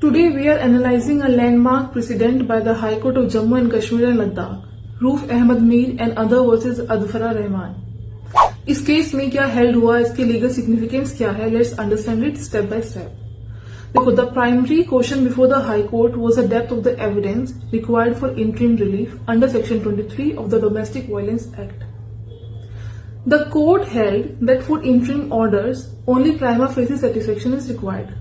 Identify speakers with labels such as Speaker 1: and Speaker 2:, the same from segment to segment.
Speaker 1: Today we are analyzing a landmark precedent by the High Court of Jammu and Kashmir and Ladakh, Roof Ahmed Mir and other versus Adfara Rahman. इस case में क्या held हुआ, इसकी legal significance क्या है, let's understand it step by step. देखो, the primary question before the high court was the depth of the evidence required for interim relief under section 23 of the domestic violence act. The court held that for interim orders, only prima facie satisfaction is required.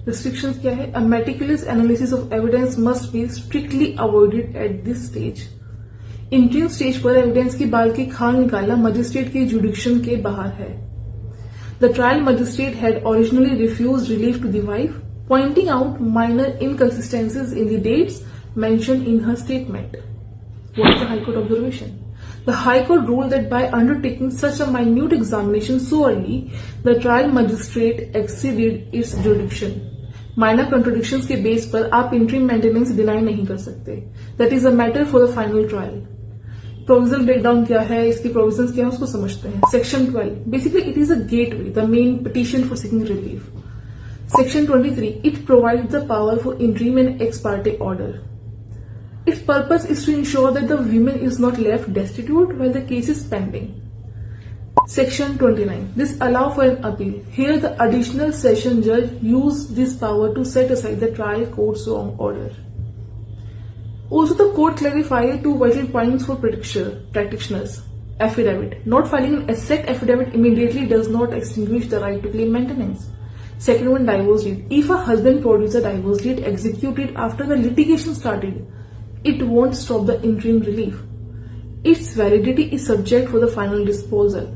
Speaker 1: Restrictions क्या है? A meticulous analysis of evidence must be strictly avoided at this stage. Interim stage पर evidence की बाल की खाल निकालना magistrate की जुडिक्शन के बाहर है. The trial magistrate had originally refused relief to the wife, pointing out minor inconsistencies in the dates mentioned in her statement. What is the High Court observation? The High Court ruled that by undertaking such a minute examination so early, the trial magistrate exceeded its jurisdiction. Minor contradictions के base पर आप interim maintenance deny नहीं कर सकते. That is a matter for the final trial. Provisional breakdown क्या है, इसकी provisions क्या है, उसको समझते हैं. Section 12. Basically, it is a gateway, the main petition for seeking relief. Section 23. It provides the power for interim and ex parte order. Its purpose is to ensure that the women is not left destitute while the case is pending. Section 29. This allows for an appeal. Here the additional session judge used this power to set aside the trial court's wrong order. Also, the court clarified two vital points for practitioners. Affidavit. Not filing an asset affidavit immediately does not extinguish the right to claim maintenance. Second one, divorce deed. If a husband produces a divorce deed executed after the litigation started, it won't stop the interim relief. Its validity is subject for the final disposal.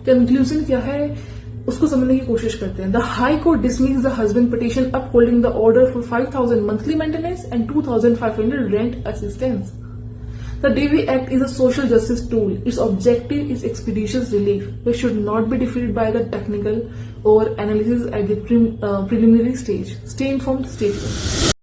Speaker 1: Conclusion क्या है, उसको समझने की कोशिश करते हैं. The High Court dismissed the husband petition upholding the order for 5,000 monthly maintenance and 2,500 rent assistance. The DV Act is a social justice tool. Its objective is expeditious relief, which should not be defeated by the technical or analysis at the preliminary stage. Stay informed, stay tuned.